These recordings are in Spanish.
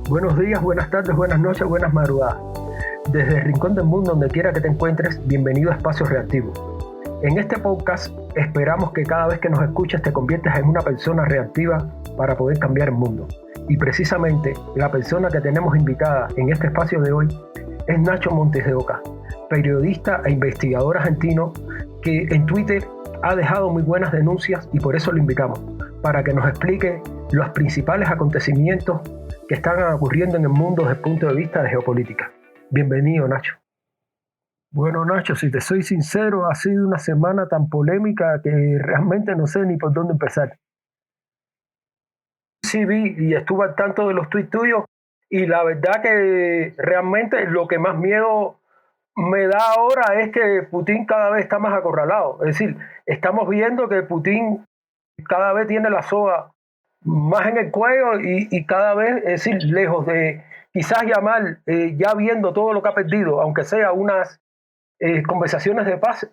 Buenos días, buenas tardes, buenas noches, buenas madrugadas. Desde el rincón del mundo, donde quiera que te encuentres, bienvenido a Espacio Reactivo. En este podcast esperamos que cada vez que nos escuches te conviertas en una persona reactiva para poder cambiar el mundo. Y precisamente la persona que tenemos invitada en este espacio de hoy es Nacho Montes de Oca, periodista e investigador argentino que en Twitter ha dejado muy buenas denuncias y por eso lo invitamos, para que nos explique los principales acontecimientos que están ocurriendo en el mundo desde el punto de vista de geopolítica. Bienvenido, Nacho. Bueno, Nacho, si te soy sincero, ha sido una semana tan polémica que realmente no sé ni por dónde empezar. Sí vi y estuve al tanto de los tuits tuyos y la verdad que realmente lo que más miedo me da ahora es que Putin cada vez está más acorralado. Es decir, estamos viendo que Putin cada vez tiene la soga más en el cuello y cada vez, es decir, lejos de quizás llamar, ya viendo todo lo que ha perdido, aunque sea unas conversaciones de paz,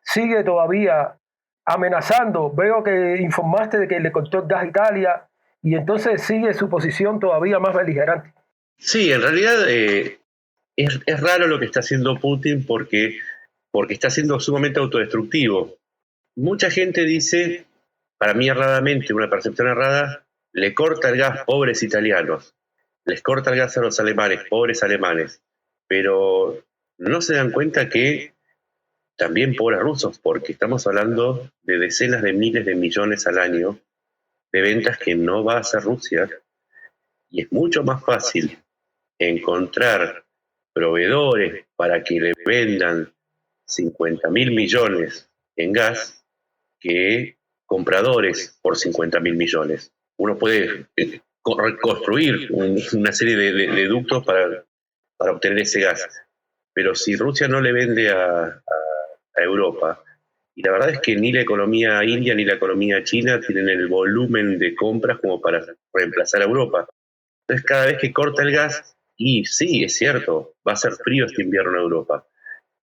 sigue todavía amenazando. Veo que informaste de que le cortó el gas a Italia y entonces sigue su posición todavía más beligerante. Sí, en realidad es raro lo que está haciendo Putin porque está siendo sumamente autodestructivo. Mucha gente dice, para mí erradamente, una percepción errada, le corta el gas, pobres italianos, les corta el gas a los alemanes, pobres alemanes, pero no se dan cuenta que también pobres rusos, porque estamos hablando de decenas de miles de millones al año de ventas que no va a hacer Rusia, y es mucho más fácil encontrar proveedores para que le vendan 50.000 millones en gas que compradores por 50.000 millones. Uno puede construir una serie de ductos para obtener ese gas, pero si Rusia no le vende a Europa, y la verdad es que ni la economía india ni la economía china tienen el volumen de compras como para reemplazar a Europa. Entonces cada vez que corta el gas, y sí, es cierto, va a ser frío este invierno en Europa,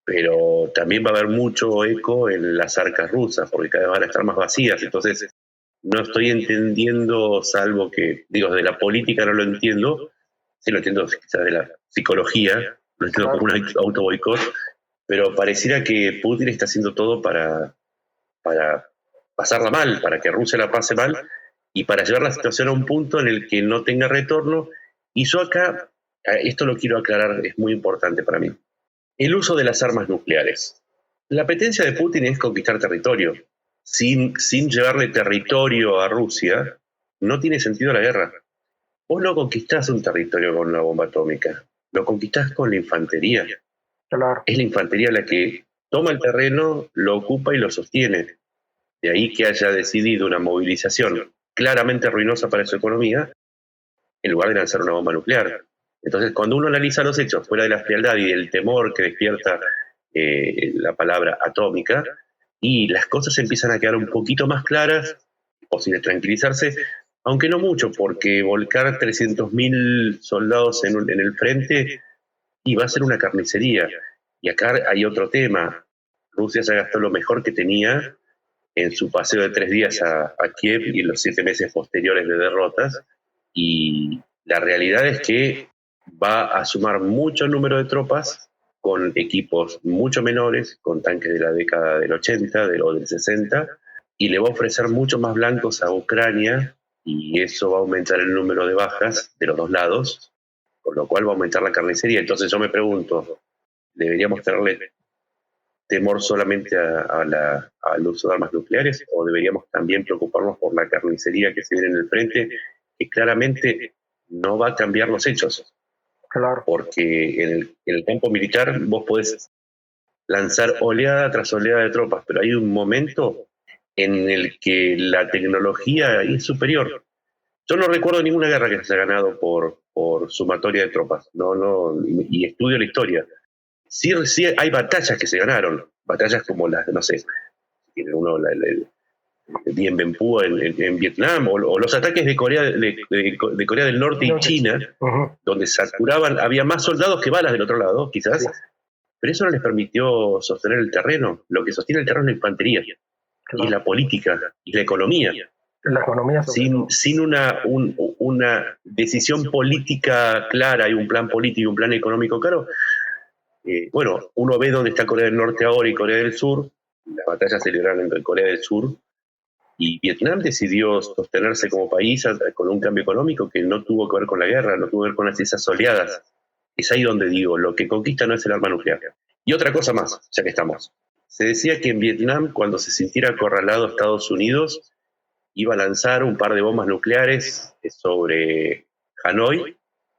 pero también va a haber mucho eco en las arcas rusas, porque cada vez van a estar más vacías. Entonces no estoy entendiendo, salvo que, digo, de la política no lo entiendo, sí lo entiendo quizás de la psicología, lo entiendo como un autoboicot, pero pareciera que Putin está haciendo todo para pasarla mal, para que Rusia la pase mal y para llevar la situación a un punto en el que no tenga retorno. Y yo acá, esto lo quiero aclarar, es muy importante para mí. El uso de las armas nucleares. La apetencia de Putin es conquistar territorio. Sin llevarle territorio a Rusia, no tiene sentido la guerra. Vos no conquistás un territorio con una bomba atómica, lo conquistás con la infantería. Claro. Es la infantería la que toma el terreno, lo ocupa y lo sostiene. De ahí que haya decidido una movilización claramente ruinosa para su economía, en lugar de lanzar una bomba nuclear. Entonces, cuando uno analiza los hechos fuera de la frialdad y del temor que despierta la palabra atómica, y las cosas empiezan a quedar un poquito más claras, posible tranquilizarse, aunque no mucho, porque volcar 300.000 soldados en el frente va a ser una carnicería. Y acá hay otro tema. Rusia ya gastó lo mejor que tenía en su paseo de 3 días a Kiev y en los 7 meses posteriores de derrotas, y la realidad es que va a sumar mucho número de tropas con equipos mucho menores, con tanques de la década del 80 o del 60, y le va a ofrecer mucho más blancos a Ucrania, y eso va a aumentar el número de bajas de los dos lados, con lo cual va a aumentar la carnicería. Entonces yo me pregunto, ¿deberíamos tenerle temor solamente al uso de armas nucleares, o deberíamos también preocuparnos por la carnicería que se viene en el frente, que claramente no va a cambiar los hechos? Claro. Porque en el campo militar vos podés lanzar oleada tras oleada de tropas, pero hay un momento en el que la tecnología es superior. Yo no recuerdo ninguna guerra que se haya ganado por sumatoria de tropas, y estudio la historia. Sí hay batallas que se ganaron, batallas como las, no sé, Dien Bien Phu en Vietnam, o los ataques de Corea del Norte y China, donde saturaban, había más soldados que balas del otro lado, quizás, pero eso no les permitió sostener el terreno. Lo que sostiene el terreno es la infantería, y la política, y la economía. La economía sin una decisión política clara y un plan político y un plan económico claro. Bueno, uno ve dónde está Corea del Norte ahora y Corea del Sur. Las batallas se libraron entre Corea del Sur y Vietnam decidió sostenerse como país con un cambio económico que no tuvo que ver con la guerra, no tuvo que ver con las esas oleadas. Es ahí donde digo, lo que conquista no es el arma nuclear. Y otra cosa más, ya que estamos. Se decía que en Vietnam, cuando se sintiera acorralado Estados Unidos, iba a lanzar un par de bombas nucleares sobre Hanoi.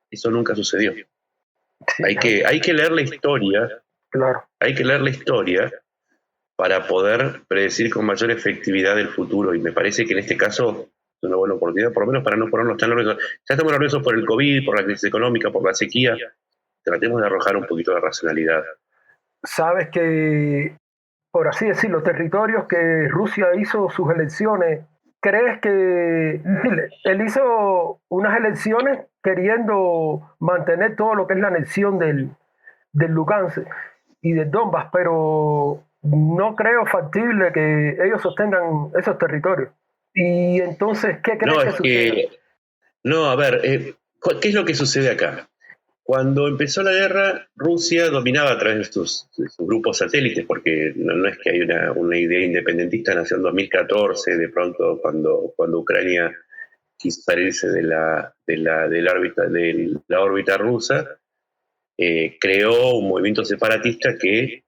Eso nunca sucedió. Sí, hay que leer la historia. Claro. Hay que leer la historia para poder predecir con mayor efectividad el futuro. Y me parece que en este caso es una buena oportunidad, por lo menos para no ponernos tan nerviosos. Ya estamos nerviosos por el COVID, por la crisis económica, por la sequía. Tratemos de arrojar un poquito de racionalidad. Sabes que, por así decirlo, territorios que Rusia hizo sus elecciones, ¿crees que él hizo unas elecciones queriendo mantener todo lo que es la anexión del Lugansk y del Donbass, pero no creo factible que ellos sostengan esos territorios? Y entonces, ¿qué crees que sucede? No, a ver, ¿qué es lo que sucede acá? Cuando empezó la guerra, Rusia dominaba a través de sus grupos satélites, porque no es que hay una idea independentista, nació en 2014, de pronto cuando Ucrania quiso salirse de la órbita rusa, creó un movimiento separatista que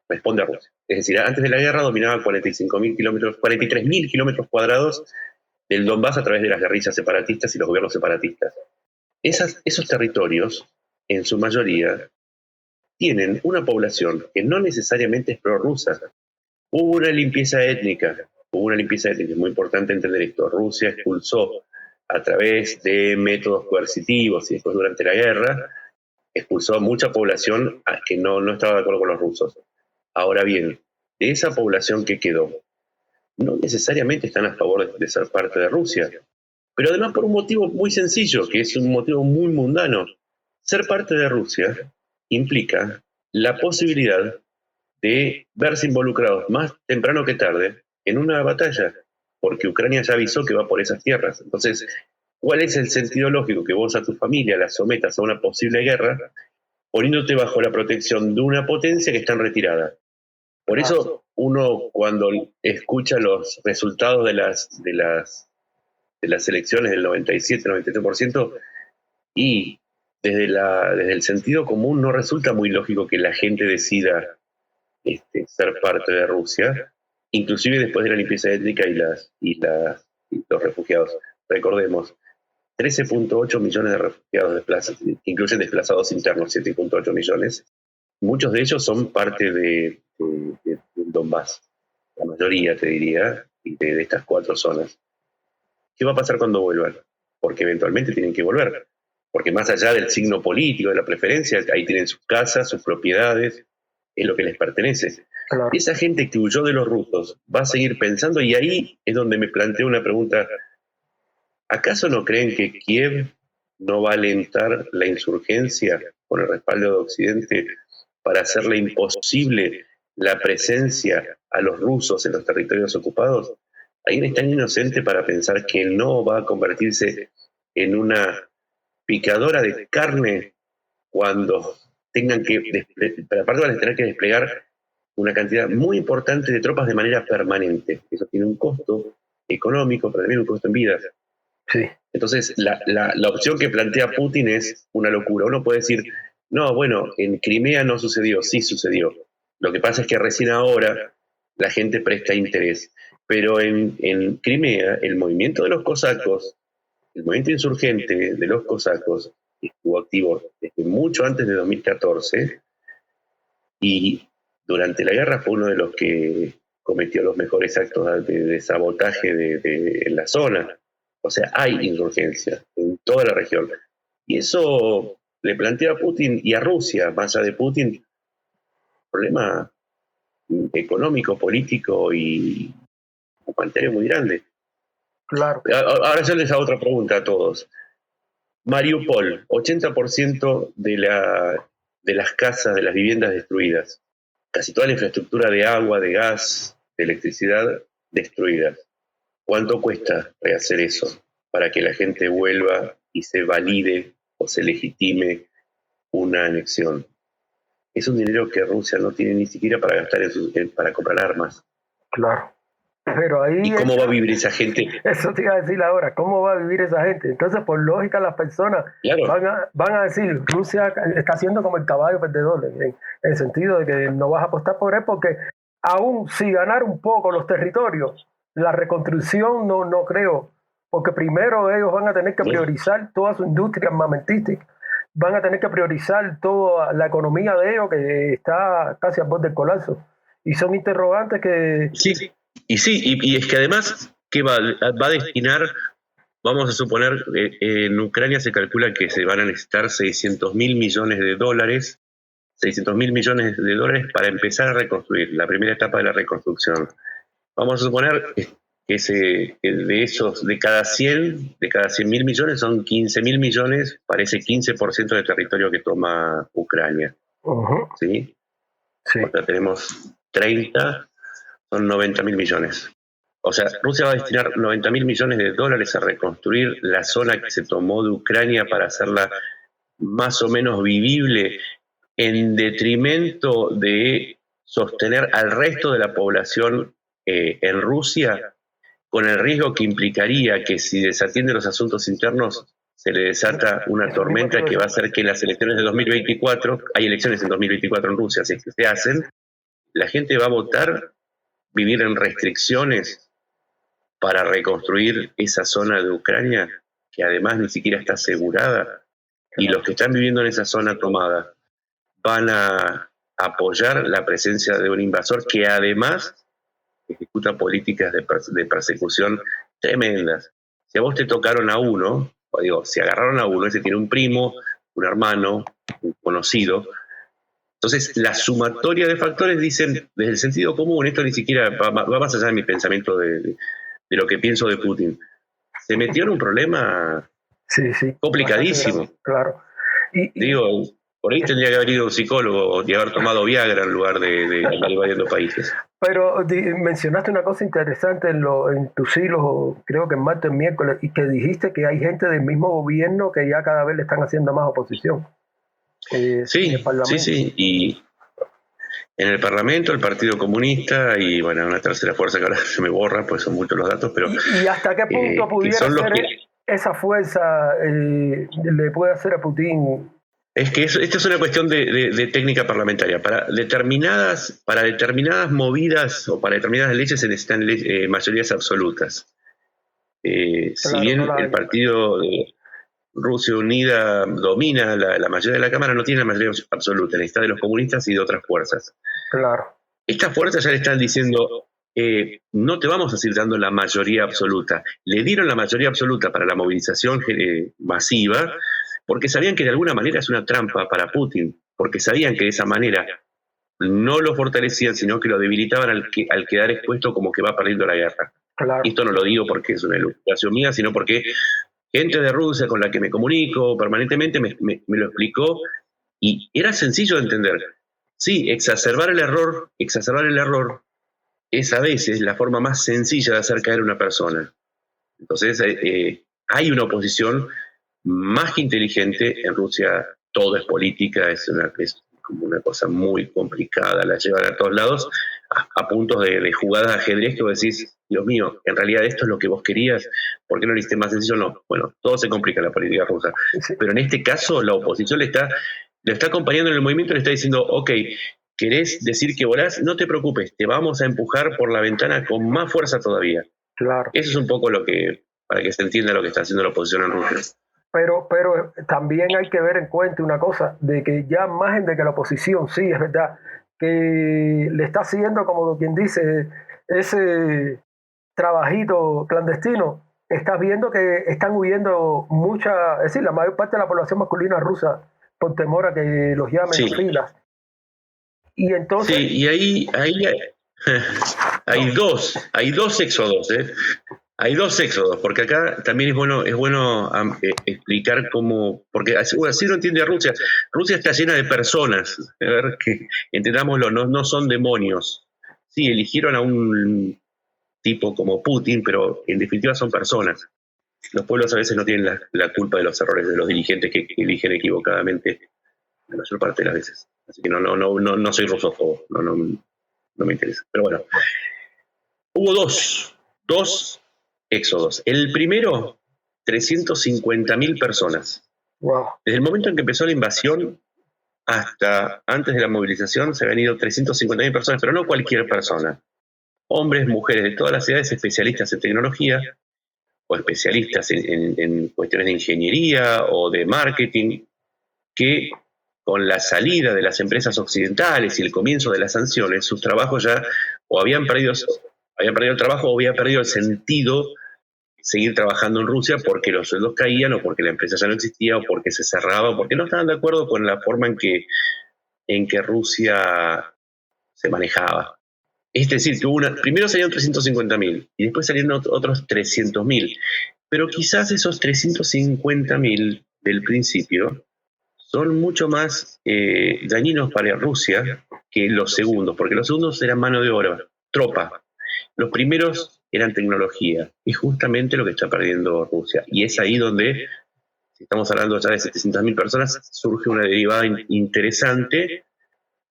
responde a Rusia. Es decir, antes de la guerra dominaba 43.000 kilómetros cuadrados del Donbass a través de las guerrillas separatistas y los gobiernos separatistas. Esos territorios, en su mayoría, tienen una población que no necesariamente es prorrusa. Hubo una limpieza étnica, es muy importante entender esto. Rusia expulsó a través de métodos coercitivos y después durante la guerra, expulsó a mucha población que no estaba de acuerdo con los rusos. Ahora bien, de esa población que quedó, no necesariamente están a favor de ser parte de Rusia. Pero además por un motivo muy sencillo, que es un motivo muy mundano. Ser parte de Rusia implica la posibilidad de verse involucrados más temprano que tarde en una batalla, porque Ucrania ya avisó que va por esas tierras. Entonces, ¿cuál es el sentido lógico que vos a tu familia la sometas a una posible guerra poniéndote bajo la protección de una potencia que está en retirada? Por eso uno cuando escucha los resultados de las elecciones del 97-93%, y desde el sentido común no resulta muy lógico que la gente decida ser parte de Rusia, inclusive después de la limpieza étnica y los refugiados. Recordemos, 13.8 millones de refugiados desplazados, que incluyen desplazados internos, 7.8 millones. Muchos de ellos son parte del Donbass, la mayoría, te diría, de estas 4 zonas. ¿Qué va a pasar cuando vuelvan? Porque eventualmente tienen que volver. Porque más allá del signo político, de la preferencia, ahí tienen sus casas, sus propiedades, es lo que les pertenece. Claro. Esa gente que huyó de los rusos va a seguir pensando, y ahí es donde me planteo una pregunta. ¿Acaso no creen que Kiev no va a alentar la insurgencia con el respaldo de Occidente para hacerle imposible la presencia a los rusos en los territorios ocupados? ¿Alguien es tan inocente para pensar que no va a convertirse en una picadora de carne cuando tengan que, pero aparte van a tener que desplegar una cantidad muy importante de tropas de manera permanente? Eso tiene un costo económico, pero también un costo en vidas. Sí. Entonces, la opción que plantea Putin es una locura. Uno puede decir, no, bueno, en Crimea no sucedió, sí sucedió. Lo que pasa es que recién ahora la gente presta interés. Pero en Crimea, el movimiento de los cosacos, el movimiento insurgente de los cosacos, estuvo activo desde mucho antes de 2014, y durante la guerra fue uno de los que cometió los mejores actos de sabotaje en la zona. O sea, hay insurgencia en toda la región. Y eso le plantea a Putin y a Rusia, más allá de Putin, problema económico, político y humanitario muy grande. Claro. Ahora yo les hago otra pregunta a todos. Mariupol, 80% de las casas, de las viviendas destruidas. Casi toda la infraestructura de agua, de gas, de electricidad destruidas. ¿Cuánto cuesta hacer eso para que la gente vuelva y se valide o se legitime una anexión? Es un dinero que Rusia no tiene ni siquiera para gastar para comprar armas. Claro. Pero ahí ¿Y cómo va a vivir esa gente? Eso te iba a decir ahora, ¿cómo va a vivir esa gente? Entonces, por lógica, las personas van a decir, Rusia está haciendo como el caballo perdedor, en el sentido de que no vas a apostar por él, porque aún si ganar un poco los territorios, la reconstrucción no creo, porque primero ellos van a tener que priorizar toda su industria armamentística, van a tener que priorizar toda la economía de ellos, que está casi al borde del colapso, y son interrogantes que... Sí. Y es que además, ¿qué va a destinar? Vamos a suponer, en Ucrania se calcula que se van a necesitar 600 mil millones de dólares, 600 mil millones de dólares para empezar a reconstruir, la primera etapa de la reconstrucción. Vamos a suponer que de cada 100 mil millones son 15 mil millones para ese 15% de territorio que toma Ucrania. ¿Sí? Sí. O sea, tenemos 30, son 90 mil millones. O sea, Rusia va a destinar 90 mil millones de dólares a reconstruir la zona que se tomó de Ucrania para hacerla más o menos vivible, en detrimento de sostener al resto de la población en Rusia, con el riesgo que implicaría que si desatiende los asuntos internos se le desata una tormenta que va a hacer que las elecciones de 2024, hay elecciones en 2024 en Rusia, si es que se hacen, la gente va a votar vivir en restricciones para reconstruir esa zona de Ucrania, que además ni siquiera está asegurada, y los que están viviendo en esa zona tomada van a apoyar la presencia de un invasor que además ejecuta políticas de persecución tremendas. Si a vos te tocaron a uno, o digo, si agarraron a uno, ese tiene un primo, un hermano, un conocido. Entonces, la sumatoria de factores dicen, desde el sentido común, esto ni siquiera va más allá de mi pensamiento de lo que pienso de Putin. Se metió en un problema complicadísimo. Claro. Digo, por ahí tendría que haber ido a un psicólogo y haber tomado Viagra en lugar de andar invadiendo países. Pero mencionaste una cosa interesante en tus hilos, creo que en martes, miércoles, y que dijiste que hay gente del mismo gobierno que ya cada vez le están haciendo más oposición. Sí. Y en el Parlamento, el Partido Comunista y, bueno, una tercera fuerza que ahora se me borra, pues son muchos los datos, pero... ¿Y hasta qué punto pudiera ser esa fuerza le puede hacer a Putin? Es que esto es una cuestión de técnica parlamentaria. Para determinadas movidas o para determinadas leyes se necesitan mayorías absolutas. Si bien el partido de Rusia Unida domina la mayoría de la Cámara, no tiene la mayoría absoluta, necesita de los comunistas y de otras fuerzas. Claro. Estas fuerzas ya le están diciendo, no te vamos a seguir dando la mayoría absoluta. Le dieron la mayoría absoluta para la movilización masiva, porque sabían que de alguna manera es una trampa para Putin, porque sabían que de esa manera no lo fortalecían, sino que lo debilitaban al quedar expuesto como que va perdiendo la guerra. Claro. Y esto no lo digo porque es una ilustración mía, sino porque gente de Rusia con la que me comunico permanentemente me lo explicó y era sencillo de entender. Sí, exacerbar el error es a veces la forma más sencilla de hacer caer a una persona. Entonces hay una oposición más que inteligente. En Rusia todo es política, es como una cosa muy complicada, la llevan a todos lados, a puntos de jugadas de ajedrez que vos decís, Dios mío, en realidad esto es lo que vos querías, ¿por qué no lo hiciste más sencillo? No, bueno, todo se complica en la política rusa, pero en este caso la oposición le está acompañando en el movimiento, le está diciendo, ok, ¿querés decir que volás? No te preocupes, te vamos a empujar por la ventana con más fuerza todavía. Claro. Eso es un poco para que se entienda lo que está haciendo la oposición en Rusia. Pero también hay que ver en cuenta una cosa, de que ya más de que la oposición, sí, es verdad, que le está haciendo, como quien dice, ese trabajito clandestino, estás viendo que están huyendo es decir, la mayor parte de la población masculina rusa por temor a que los llamen a filas. Y entonces... Sí, y ahí hay dos éxodos, ¿eh? Hay dos éxodos, porque acá también es bueno explicar cómo, porque así lo entiende Rusia. Rusia está llena de personas, a ver, que entendámoslo, no son demonios. Sí, eligieron a un tipo como Putin, pero en definitiva son personas. Los pueblos a veces no tienen la culpa de los errores de los dirigentes que eligen equivocadamente la mayor parte de las veces. Así que no soy rusófobo, no me interesa. Pero bueno, hubo dos éxodos. El primero, 350.000 personas. Wow. Desde el momento en que empezó la invasión hasta antes de la movilización se habían ido 350.000 personas, pero no cualquier persona. Hombres, mujeres de todas las edades, especialistas en tecnología o especialistas en cuestiones de ingeniería o de marketing, que con la salida de las empresas occidentales y el comienzo de las sanciones, sus trabajos ya o habían perdido el trabajo o había perdido el sentido seguir trabajando en Rusia porque los sueldos caían o porque la empresa ya no existía o porque se cerraba o porque no estaban de acuerdo con la forma en que Rusia se manejaba. Es decir, que primero salieron 350.000 y después salieron otros 300.000. Pero quizás esos 350.000 del principio son mucho más dañinos para Rusia que los segundos, porque los segundos eran mano de obra, tropa. Los primeros eran tecnología, y justamente lo que está perdiendo Rusia. Y es ahí donde, si estamos hablando ya de 700.000 personas, surge una derivada interesante,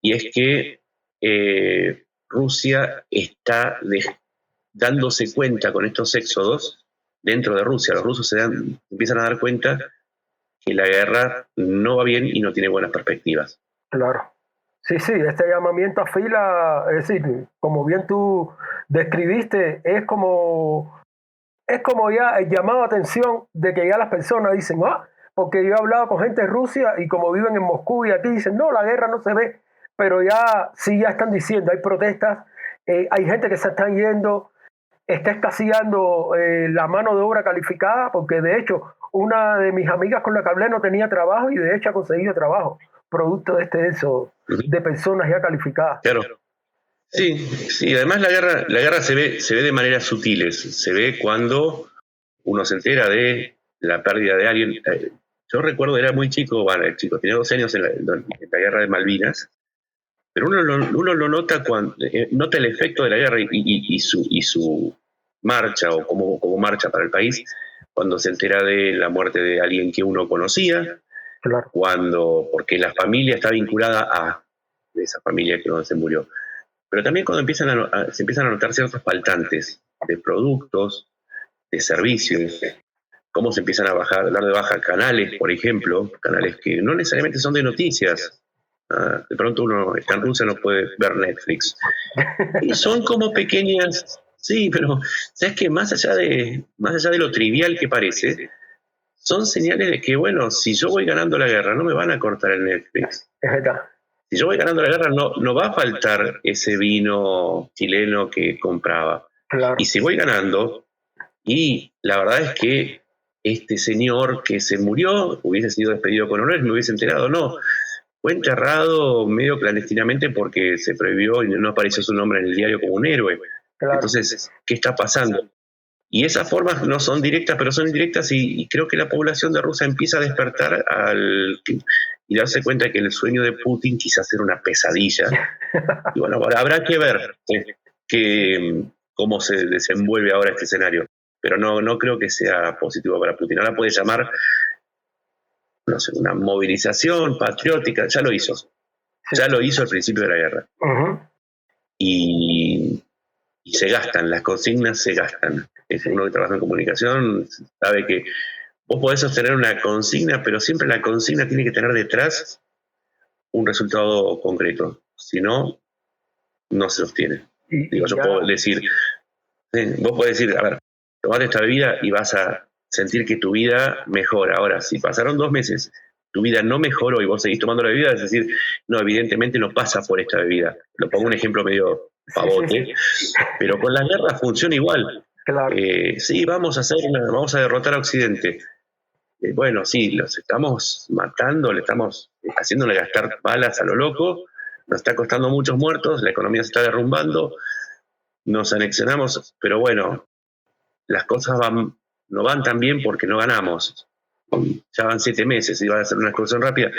y es que Rusia está dándose cuenta con estos éxodos dentro de Rusia. Los rusos empiezan a dar cuenta que la guerra no va bien y no tiene buenas perspectivas. Claro. Sí, este llamamiento a fila, es decir, como bien tú describiste, es como ya el llamado a atención de que ya las personas dicen, porque yo he hablado con gente de Rusia y como viven en Moscú y aquí dicen, no, la guerra no se ve, pero ya están diciendo, hay protestas, hay gente que se están yendo, está escaseando la mano de obra calificada, porque de hecho una de mis amigas con la que hablé no tenía trabajo y de hecho ha conseguido trabajo, producto de eso, de personas ya calificadas. Claro. Sí, además la guerra se ve de maneras sutiles, se ve cuando uno se entera de la pérdida de alguien. Yo recuerdo, era muy chico, tenía 12 años en la guerra de Malvinas, pero uno lo nota cuando nota el efecto de la guerra y su marcha o cómo marcha para el país cuando se entera de la muerte de alguien que uno conocía, claro. Porque la familia está vinculada a esa familia que se murió. Pero también cuando se empiezan a notar ciertos faltantes de productos, de servicios, cómo se empiezan a dar de baja canales, por ejemplo, canales que no necesariamente son de noticias. De pronto uno está en Rusia, no puede ver Netflix. Y son como pequeñas, sí, pero sabes que más allá de lo trivial que parece, son señales de que, bueno, si yo voy ganando la guerra, no me van a cortar el Netflix. Es verdad. Si yo voy ganando la guerra, no va a faltar ese vino chileno que compraba. Claro. Y si voy ganando, y la verdad es que este señor que se murió hubiese sido despedido con honores, me hubiese enterado, no. Fue enterrado medio clandestinamente porque se prohibió y no apareció su nombre en el diario como un héroe. Claro. Entonces, ¿qué está pasando? Y esas formas no son directas, pero son indirectas, y creo que la población de Rusia empieza a despertar y darse cuenta que el sueño de Putin quizás era una pesadilla. Y bueno, habrá que ver cómo se desenvuelve ahora este escenario. Pero no creo que sea positivo para Putin. Ahora puede llamar, no sé, una movilización patriótica. Ya lo hizo. Ya lo hizo al principio de la guerra. Uh-huh. Y se gastan, las consignas se gastan. Uno que trabaja en comunicación sabe que vos podés sostener una consigna, pero siempre la consigna tiene que tener detrás un resultado concreto. Si no, no se sostiene. Yo puedo decir, vos podés decir, a ver, tomate esta bebida y vas a sentir que tu vida mejora. Ahora, si pasaron 2 meses, tu vida no mejoró y vos seguís tomando la bebida, es decir, no, evidentemente no pasa por esta bebida. Lo pongo un ejemplo medio pavote, pero con la guerra funciona igual. Claro. Sí, vamos a derrotar a Occidente. Bueno, sí, los estamos matando, le estamos haciéndole gastar balas a lo loco, nos está costando muchos muertos, la economía se está derrumbando, nos anexionamos, pero bueno, las cosas no van tan bien porque no ganamos. Ya van 7 meses y va a ser una excursión rápida.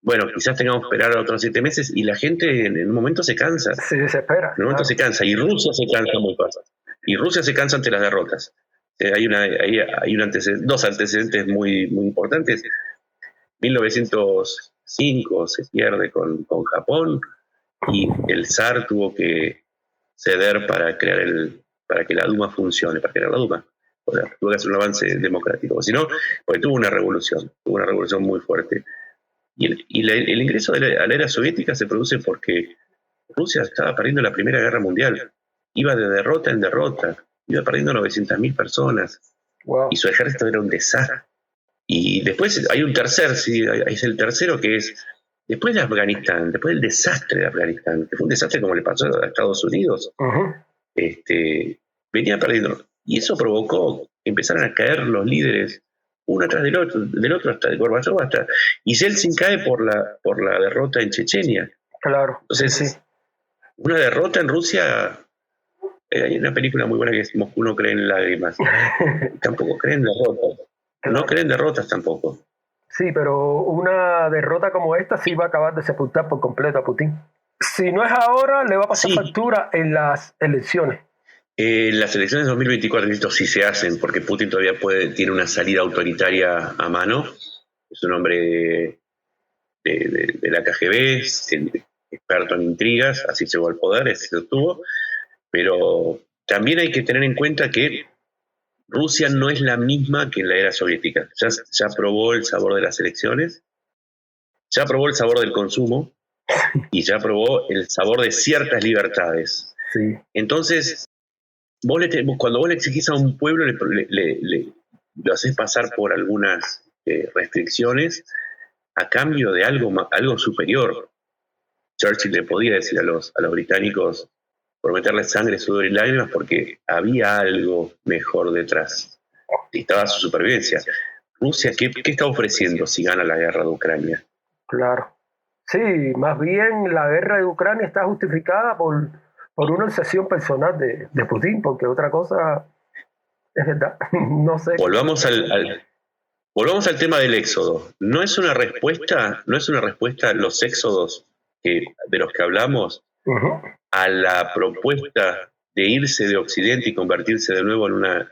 Bueno, quizás tengamos que esperar otros 7 meses y la gente en un momento se cansa. Se desespera. En un momento se cansa, y Rusia se cansa muy fácil. Y Rusia se cansa ante las derrotas. Dos antecedentes muy, muy importantes. 1905 se pierde con Japón y el zar tuvo que ceder para que la Duma funcione, para crear la Duma. O sea, tuvo que hacer un avance democrático. Si no, pues tuvo una revolución muy fuerte. Y el ingreso a la era soviética se produce porque Rusia estaba perdiendo la Primera Guerra Mundial. Iba de derrota en derrota. Iba perdiendo 900.000 personas. Wow. Y su ejército era un desastre. Y después hay un tercer, sí, es el tercero, que es después de Afganistán, después del desastre de Afganistán, que fue un desastre como le pasó a Estados Unidos. Uh-huh. Venía perdiendo. Y eso provocó que empezaran a caer los líderes uno atrás del otro hasta el Gorbachov, y Yeltsin cae por la derrota en Chechenia. Claro. Entonces, sí. Una derrota en Rusia. Hay una película muy buena que es Moscú no cree en lágrimas. Tampoco creen derrotas. Claro. No creen derrotas tampoco. Sí, pero una derrota como esta sí va a acabar de sepultar por completo a Putin. Si no es ahora, le va a pasar factura en las elecciones. Las elecciones de 2024 esto sí se hacen, porque Putin todavía tiene una salida autoritaria a mano. Es un hombre de la KGB, experto en intrigas, así llegó al poder, así se obtuvo. Pero también hay que tener en cuenta que Rusia no es la misma que en la era soviética. Ya probó el sabor de las elecciones, ya probó el sabor del consumo y ya probó el sabor de ciertas libertades. Sí. Entonces, cuando vos le exigís a un pueblo, lo haces pasar por algunas restricciones a cambio de algo superior. Churchill le podía decir a los británicos prometerles sangre, sudor y lágrimas porque había algo mejor detrás. Estaba su supervivencia. Rusia, ¿qué está ofreciendo si gana la guerra de Ucrania? Claro. Sí, más bien la guerra de Ucrania está justificada por una obsesión personal de Putin, porque otra cosa es verdad. No sé. Volvamos al tema del éxodo. ¿No es una respuesta los éxodos de los que hablamos? Uh-huh. A la propuesta de irse de Occidente y convertirse de nuevo en una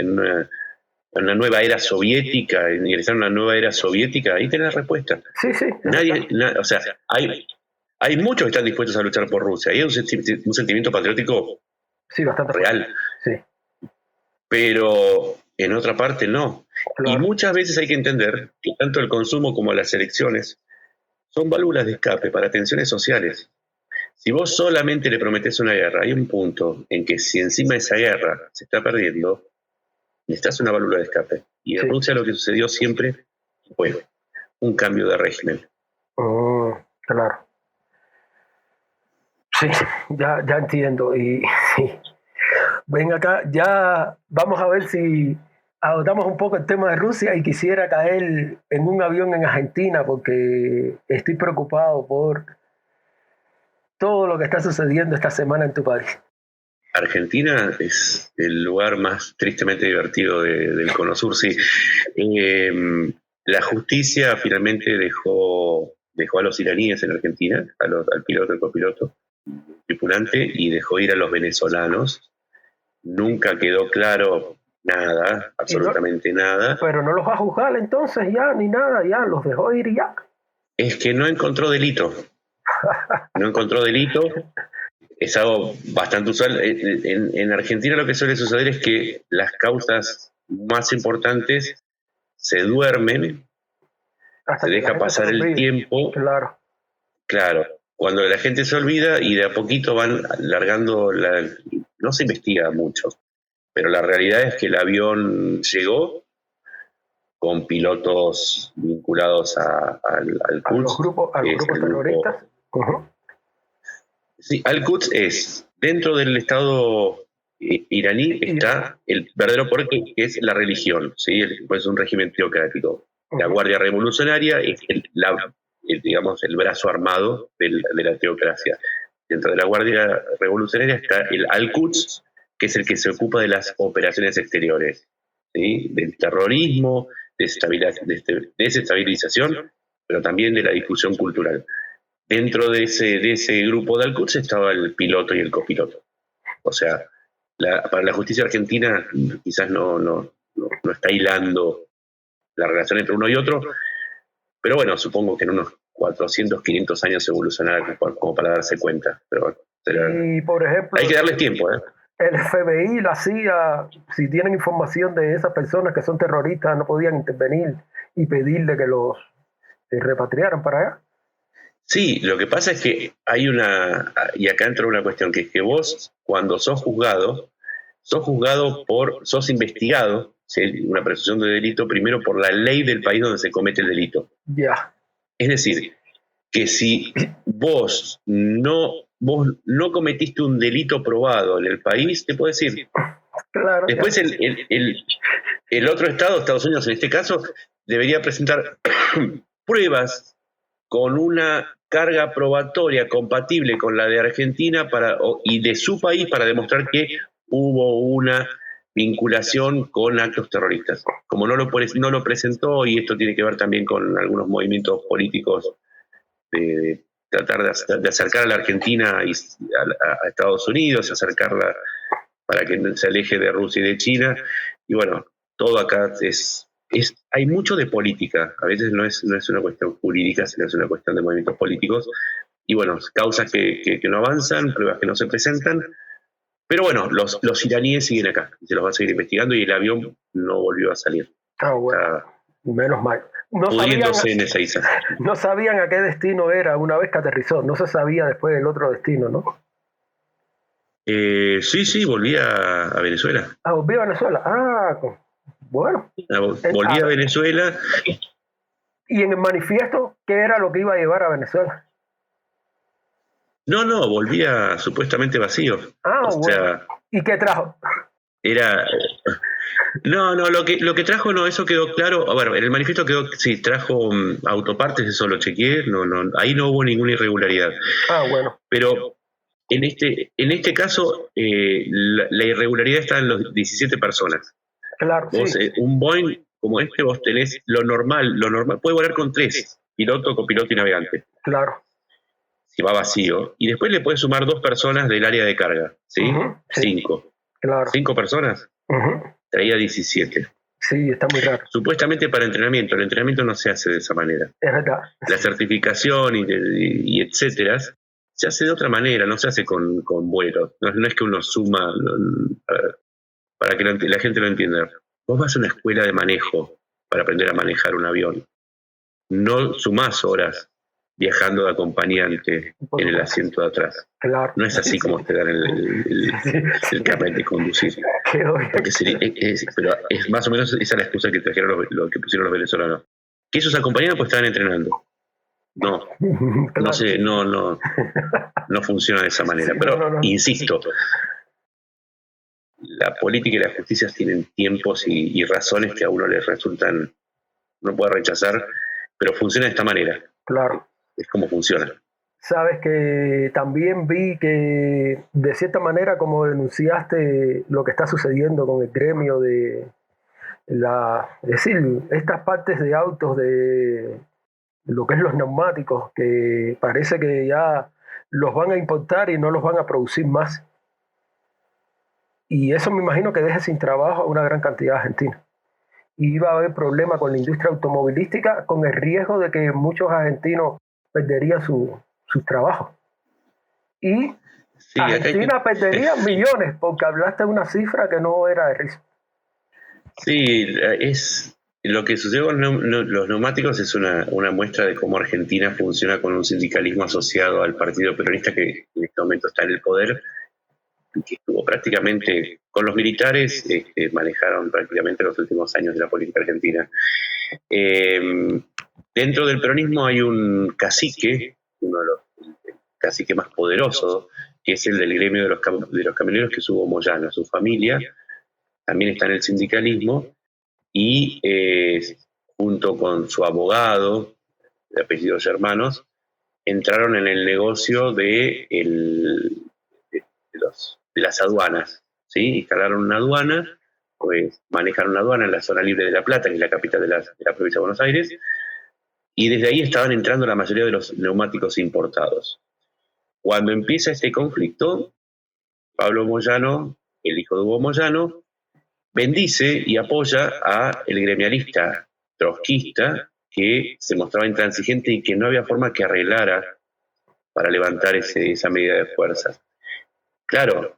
nueva era soviética, ingresar en una nueva era soviética, ahí tenés la respuesta. Sí. O sea, hay muchos que están dispuestos a luchar por Rusia, y hay un sentimiento patriótico bastante real. Sí. Pero en otra parte no. Claro. Y muchas veces hay que entender que tanto el consumo como las elecciones son válvulas de escape para tensiones sociales. Si vos solamente le prometés una guerra, hay un punto en que si encima de esa guerra se está perdiendo, necesitas una válvula de escape. Y en Rusia lo que sucedió siempre fue un cambio de régimen. Claro. Sí, ya entiendo. Y sí. Ven acá, ya vamos a ver si adoptamos un poco el tema de Rusia, y quisiera caer en un avión en Argentina porque estoy preocupado por todo lo que está sucediendo esta semana en tu país. Argentina es el lugar más tristemente divertido del Cono Sur, sí. La justicia finalmente dejó a los iraníes en Argentina, al piloto, el copiloto, tripulante, y dejó ir a los venezolanos. Nunca quedó claro nada, absolutamente nada. Pero no los va a juzgar entonces ya, ni nada, ya los dejó ir y ya. Es que no encontró delito. Es algo bastante usual. En Argentina lo que suele suceder es que las causas más importantes se duermen, se deja pasar el tiempo. Claro. Cuando la gente se olvida y de a poquito van largando, no se investiga mucho, pero la realidad es que el avión llegó con pilotos vinculados al Quds. A los grupos terroristas. Uh-huh. Sí, Al-Quds es, dentro del Estado iraní está el verdadero poder que es la religión, ¿sí? Es un régimen teocrático. La Guardia Revolucionaria es el brazo armado de la teocracia. Dentro de la Guardia Revolucionaria está el Al-Quds, que es el que se ocupa de las operaciones exteriores, ¿sí? Del terrorismo, desestabilización, pero también de la difusión cultural. Dentro de ese grupo de Al-Quds estaba el piloto y el copiloto. O sea, para la justicia argentina quizás no está hilando la relación entre uno y otro, pero bueno, supongo que en unos 400, 500 años evolucionará como para darse cuenta. Pero bueno, y por ejemplo, hay que darles tiempo. El FBI, la CIA, si tienen información de esas personas que son terroristas, no podían intervenir y pedirle que los repatriaran para allá. Sí, lo que pasa es que hay y acá entra una cuestión, que es que vos, cuando sos juzgado sos investigado, ¿sí? Una presunción de delito, primero por la ley del país donde se comete el delito. Ya. Es decir, que si vos no cometiste un delito probado en el país, te puedo decir. Claro. Después el otro Estado, Estados Unidos en este caso, debería presentar pruebas con una carga probatoria compatible con la de Argentina y de su país para demostrar que hubo una vinculación con actos terroristas. Como no lo presentó, y esto tiene que ver también con algunos movimientos políticos de tratar de acercar a la Argentina a Estados Unidos, acercarla para que se aleje de Rusia y de China. Y bueno, todo acá hay mucho de política. A veces no es una cuestión jurídica, sino es una cuestión de movimientos políticos. Y bueno, causas que no avanzan, pruebas que no se presentan. Pero bueno, los iraníes siguen acá, se los va a seguir investigando y el avión no volvió a salir. Bueno, menos mal. Pudriéndose en esa isla. No sabían a qué destino era una vez que aterrizó, no se sabía después del otro destino, ¿no? Sí, volví a Venezuela. Volví a Venezuela. Bueno. Volví a Venezuela. ¿Y en el manifiesto qué era lo que iba a llevar a Venezuela? No, volvía supuestamente vacío. Bueno. ¿Y qué trajo? Lo que trajo, eso quedó claro. Bueno, en el manifiesto trajo autopartes, eso lo chequeé, ahí no hubo ninguna irregularidad. Bueno. Pero en este caso, la irregularidad está en los 17 personas. Claro, vos, sí. Un Boeing como este, vos tenés lo normal puede volar con 3, piloto, copiloto y navegante. Claro. Si va vacío, y después le puedes sumar 2 personas del área de carga, ¿sí? Uh-huh, sí. 5. Claro. 5 personas. Uh-huh. Traía 17. Sí, está muy raro. Supuestamente para entrenamiento. El entrenamiento no se hace de esa manera. Es verdad. La certificación y etcétera se hace de otra manera, no se hace con vuelos. No es que uno suma, para que la gente lo entienda. Vos vas a una escuela de manejo para aprender a manejar un avión. No sumás horas viajando de acompañante en el asiento de atrás. Claro. No es así como te dan el carnet de conducir. Porque pero es más o menos esa la excusa que trajeron lo que pusieron los venezolanos. Que esos acompañantes pues estaban entrenando. No, claro. No sé, no funciona de esa manera. Pero insisto, la política y la justicia tienen tiempos y razones que a uno le resultan, no puede rechazar, pero funciona de esta manera. Claro. Es como funciona. Sabes que también vi que de cierta manera, como denunciaste lo que está sucediendo con el gremio de es decir, estas partes de autos de lo que es los neumáticos, que parece que ya los van a importar y no los van a producir más. Y eso me imagino que deja sin trabajo a una gran cantidad de argentinos. Y iba a haber problemas con la industria automovilística, con el riesgo de que muchos argentinos perderían sus trabajos. Y sí, Argentina perdería millones, porque hablaste de una cifra que no era de risa. Sí, lo que sucede con los neumáticos es una muestra de cómo Argentina funciona con un sindicalismo asociado al Partido Peronista, que en este momento está en el poder, que estuvo prácticamente con los militares, manejaron prácticamente los últimos años de la política argentina. Dentro del peronismo hay un cacique, uno de los caciques más poderosos, que es el del gremio de los camioneros, que es Hugo Moyano. Su familia también está en el sindicalismo y junto con su abogado, de apellidos hermanos, entraron en el negocio de las aduanas, ¿sí? Instalaron una aduana, pues manejan una aduana en la zona libre de La Plata, que es la capital de la provincia de Buenos Aires, y desde ahí estaban entrando la mayoría de los neumáticos importados. Cuando empieza este conflicto, Pablo Moyano el hijo de Hugo Moyano, bendice y apoya a el gremialista trotskista que se mostraba intransigente y que no había forma que arreglara para levantar esa medida de fuerza. Claro,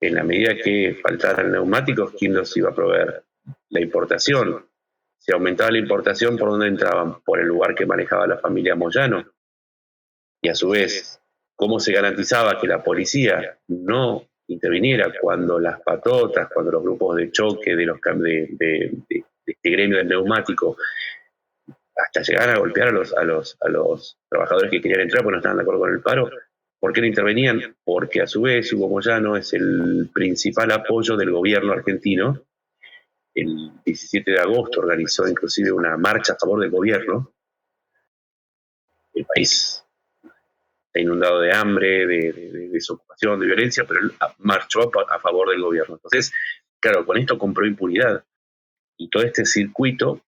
en la medida que faltaran neumáticos, ¿quién los iba a proveer? La importación. Si aumentaba la importación, ¿por dónde entraban? Por el lugar que manejaba la familia Moyano. Y a su vez, ¿cómo se garantizaba que la policía no interviniera cuando las patotas, cuando los grupos de choque de este gremio del neumático, hasta llegar a golpear a los trabajadores que querían entrar porque no estaban de acuerdo con el paro? ¿Por qué no intervenían? Porque a su vez Hugo Moyano es el principal apoyo del gobierno argentino. El 17 de agosto organizó inclusive una marcha a favor del gobierno. El país está inundado de hambre, de desocupación, de violencia, pero él marchó a favor del gobierno. Entonces, claro, con esto compró impunidad. Y todo este circuito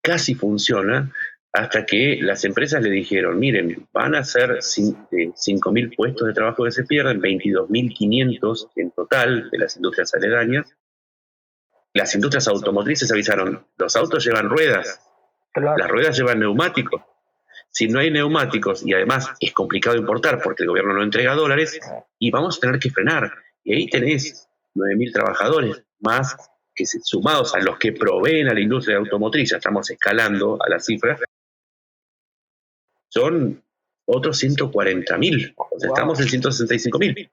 casi funciona hasta que las empresas le dijeron, miren, van a ser 5.000 puestos de trabajo que se pierden, 22.500 en total de las industrias aledañas. Las industrias automotrices avisaron, los autos llevan ruedas, claro. Las ruedas llevan neumáticos. Si no hay neumáticos, y además es complicado importar porque el gobierno no entrega dólares, y vamos a tener que frenar. Y ahí tenés 9.000 trabajadores más que sumados a los que proveen a la industria automotriz, ya estamos escalando a las cifras, son otros 140.000, o sea, estamos en 165.000.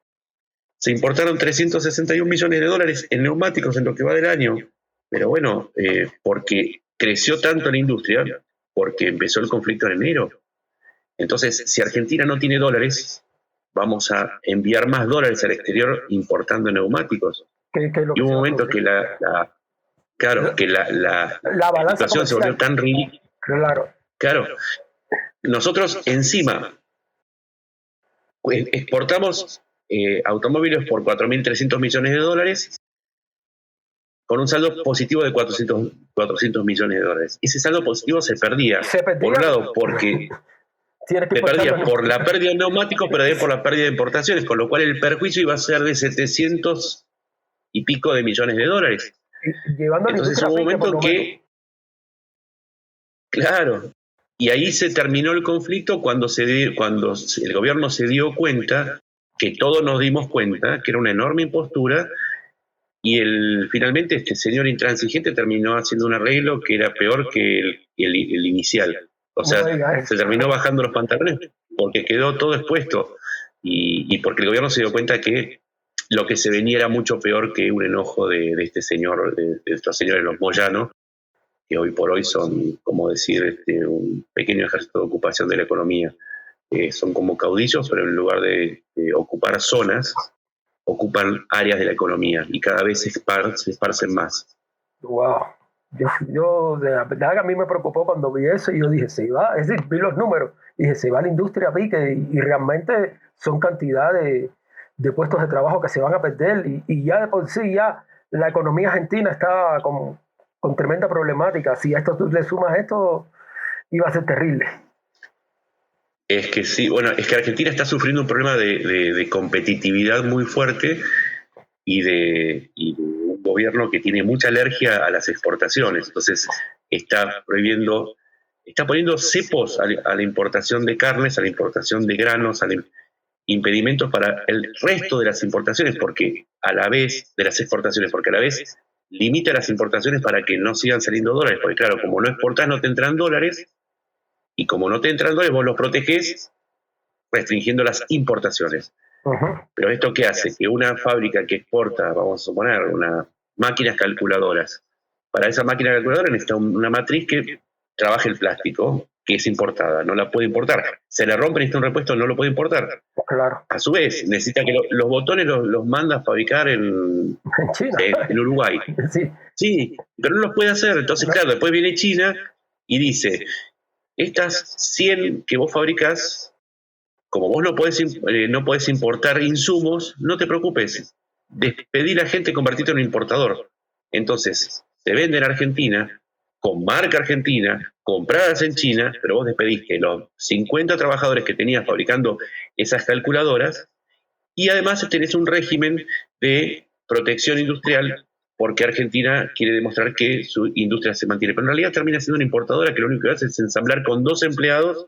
Se importaron 361 millones de dólares en neumáticos en lo que va del año, pero bueno, porque creció tanto la industria, porque empezó el conflicto en enero. Entonces, si Argentina no tiene dólares, vamos a enviar más dólares al exterior importando neumáticos. Y hubo un momento que la situación se volvió tan ridícula. Claro. Nosotros encima exportamos automóviles por 4.300 millones de dólares con un saldo positivo de 400 millones de dólares. Ese saldo positivo se perdía por un lado, porque se perdía por la pérdida de neumáticos, pero también por la pérdida de importaciones, con lo cual el perjuicio iba a ser de 700 y pico de millones de dólares. Entonces hubo un momento que... Claro. Y ahí se terminó el conflicto cuando el gobierno se dio cuenta, que todos nos dimos cuenta, que era una enorme impostura, y finalmente este señor intransigente terminó haciendo un arreglo que era peor que el inicial. O sea, se terminó bajando los pantalones porque quedó todo expuesto y porque el gobierno se dio cuenta que lo que se venía era mucho peor que un enojo de este señor, de estos señores los Moyano, que hoy por hoy son, como decir, un pequeño ejército de ocupación de la economía. Son como caudillos, pero en lugar de ocupar zonas, ocupan áreas de la economía y cada vez se esparcen más. Wow. Yo de verdad que a mí me preocupó cuando vi eso y yo dije, se va, es decir, vi los números y dije, se va la industria a pique y realmente son cantidad de puestos de trabajo que se van a perder y ya de por sí ya la economía argentina está con tremenda problemática. Si a esto tú le sumas esto, iba a ser terrible. Es que sí, bueno, es que Argentina está sufriendo un problema de competitividad muy fuerte y de un gobierno que tiene mucha alergia a las exportaciones. Entonces está poniendo cepos a la importación de carnes, a la importación de granos, impedimentos para el resto de las importaciones, porque a la vez limita las importaciones para que no sigan saliendo dólares, porque claro, como no exportás no te entran dólares, y como no te entran dólares vos los protegés restringiendo las importaciones. Uh-huh. Pero ¿esto qué hace? Que una fábrica que exporta, vamos a suponer, máquinas calculadoras, para esa máquina calculadora necesita una matriz que trabaje el plástico, que es importada, no la puede importar. Se le rompe, necesita un repuesto, no lo puede importar. Claro. A su vez, necesita que los botones los manda a fabricar en China. En Uruguay. Sí, pero no los puede hacer. Entonces, claro, después viene China y dice, estas 100 que vos fabricás, como vos no podés importar insumos, no te preocupes. Despedí a la gente, convertirte en un importador. Entonces, se vende en Argentina, con marca argentina, compradas en China, pero vos despediste los 50 trabajadores que tenías fabricando esas calculadoras y además tenés un régimen de protección industrial, porque Argentina quiere demostrar que su industria se mantiene. Pero en realidad termina siendo una importadora que lo único que hace es ensamblar con 2 empleados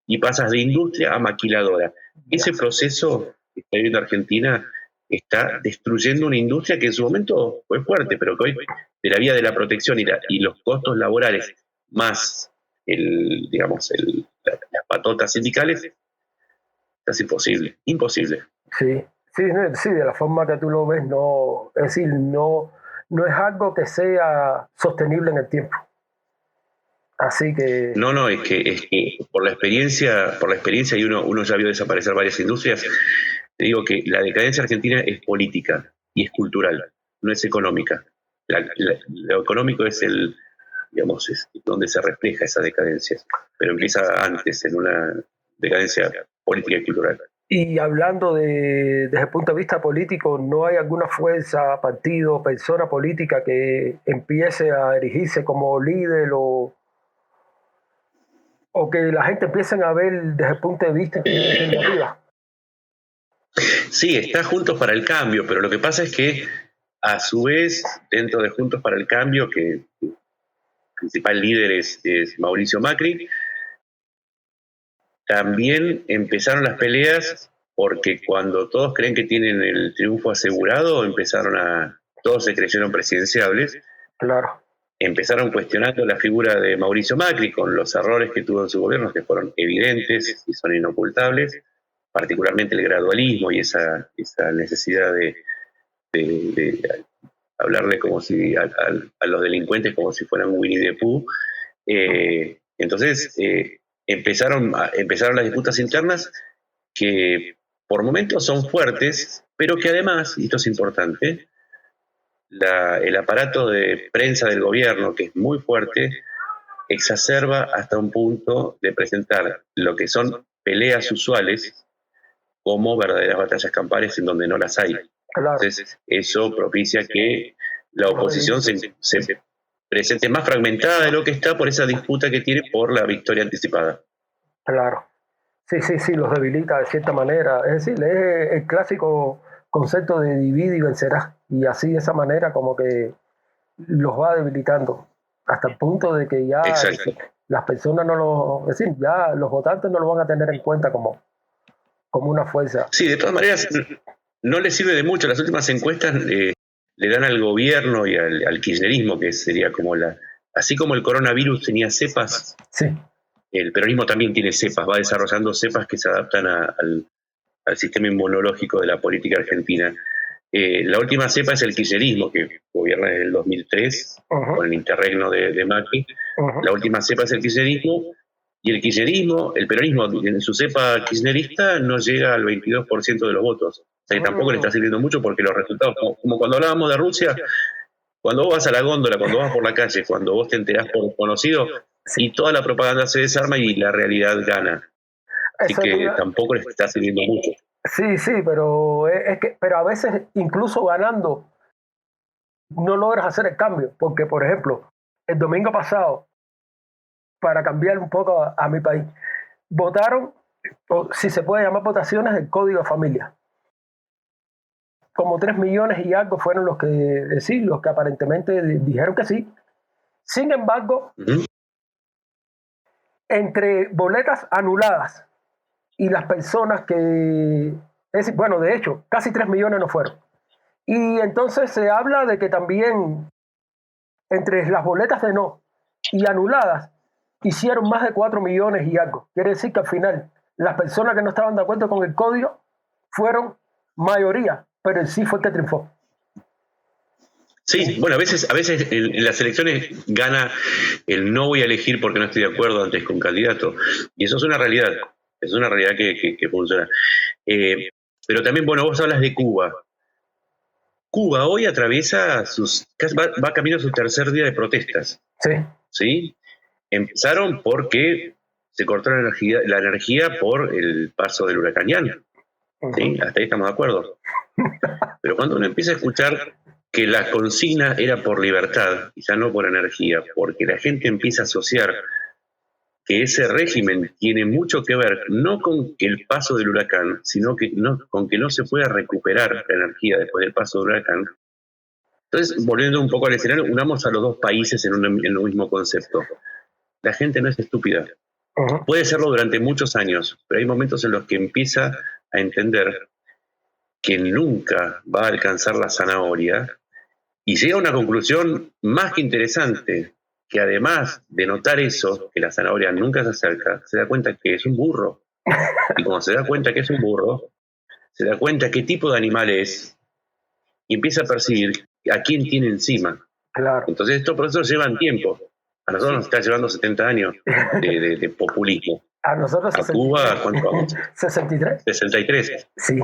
y pasas de industria a maquiladora. Ese proceso que está viviendo Argentina está destruyendo una industria que en su momento fue fuerte, pero que hoy, de la vía de la protección y los costos laborales, más las patotas sindicales, es imposible. Sí, sí, sí, de la forma que tú lo ves, no, es decir, no es algo que sea sostenible en el tiempo. Así que... No, es que por la experiencia y uno ya vio desaparecer varias industrias, te digo que la decadencia argentina es política y es cultural, no es económica. Lo económico es es donde se refleja esa decadencia, pero empieza antes, en una decadencia política y cultural. Y hablando desde el punto de vista político, ¿no hay alguna fuerza, partido, persona política que empiece a erigirse como líder o que la gente empiece a ver desde el punto de vista alternativa? Sí, está Juntos para el Cambio, pero lo que pasa es que, a su vez, dentro de Juntos para el Cambio, que el principal líder es Mauricio Macri, también empezaron las peleas porque cuando todos creen que tienen el triunfo asegurado, todos se creyeron presidenciables. Claro. Empezaron cuestionando la figura de Mauricio Macri con los errores que tuvo en su gobierno, que fueron evidentes y son inocultables, particularmente el gradualismo y esa necesidad de hablarle como si a los delincuentes como si fueran Winnie the Pooh. Entonces empezaron las disputas internas que por momentos son fuertes, pero que además, y esto es importante, el aparato de prensa del gobierno, que es muy fuerte, exacerba hasta un punto de presentar lo que son peleas usuales como verdaderas batallas campales en donde no las hay. Claro. Entonces, eso propicia que la oposición se presente más fragmentada de lo que está por esa disputa que tiene por la victoria anticipada. Claro. Sí, los debilita de cierta manera. Es decir, es el clásico concepto de divide y vencerás. Y así de esa manera como que los va debilitando. Hasta el punto de que ya las personas es decir, ya los votantes no lo van a tener en cuenta como una fuerza. Sí, de todas maneras, no le sirve de mucho. Las últimas encuestas le dan al gobierno y al kirchnerismo, que sería como así como el coronavirus tenía cepas, sí, el peronismo también tiene cepas, va desarrollando cepas que se adaptan al sistema inmunológico de la política argentina. La última cepa es el kirchnerismo, que gobierna desde el 2003, con el interregno de Macri. La última cepa es el kirchnerismo, y el peronismo en su cepa kirchnerista no llega al 22% de los votos. O sea que tampoco le está sirviendo mucho porque los resultados, como cuando hablábamos de Rusia, cuando vos vas a la góndola, cuando vas por la calle, cuando vos te enterás por conocido, y toda la propaganda se desarma y la realidad gana. Así que tampoco le está sirviendo mucho. Sí, pero pero a veces incluso ganando no logras hacer el cambio, porque por ejemplo, el domingo pasado, para cambiar un poco a mi país, votaron, o si se puede llamar votaciones, el Código de Familia. Como 3 millones y algo fueron los que aparentemente dijeron que sí. Sin embargo, entre boletas anuladas y las personas que... bueno, de hecho, casi 3 millones no fueron. Y entonces se habla de que también entre las boletas de no y anuladas hicieron más de 4 millones y algo. Quiere decir que al final las personas que no estaban de acuerdo con el código fueron mayoría, pero el sí fue el que triunfó. Sí, bueno, a veces en las elecciones gana el no voy a elegir porque no estoy de acuerdo antes con candidato. Y eso es una realidad. Es una realidad que funciona. Pero también, bueno, vos hablas de Cuba. Cuba hoy atraviesa va camino a su tercer día de protestas. ¿Sí? Empezaron porque se cortó la energía por el paso del huracán Ian. ¿Sí? Hasta ahí estamos de acuerdo. Pero cuando uno empieza a escuchar que la consigna era por libertad, quizá no por energía, porque la gente empieza a asociar que ese régimen tiene mucho que ver no con el paso del huracán, sino con que no se pueda recuperar la energía después del paso del huracán. Entonces, volviendo un poco al escenario, unamos a los dos países en un mismo concepto. La gente no es estúpida. Uh-huh. Puede serlo durante muchos años, pero hay momentos en los que empieza a entender que nunca va a alcanzar la zanahoria y llega a una conclusión más que interesante, que además de notar eso, que la zanahoria nunca se acerca, se da cuenta que es un burro. Y como se da cuenta que es un burro, se da cuenta qué tipo de animal es y empieza a percibir a quién tiene encima. Claro. Entonces estos procesos llevan tiempo. A nosotros nos está llevando 70 años de populismo. A nosotros 63. A Cuba, ¿cuánto vamos? 63. 63. Sí.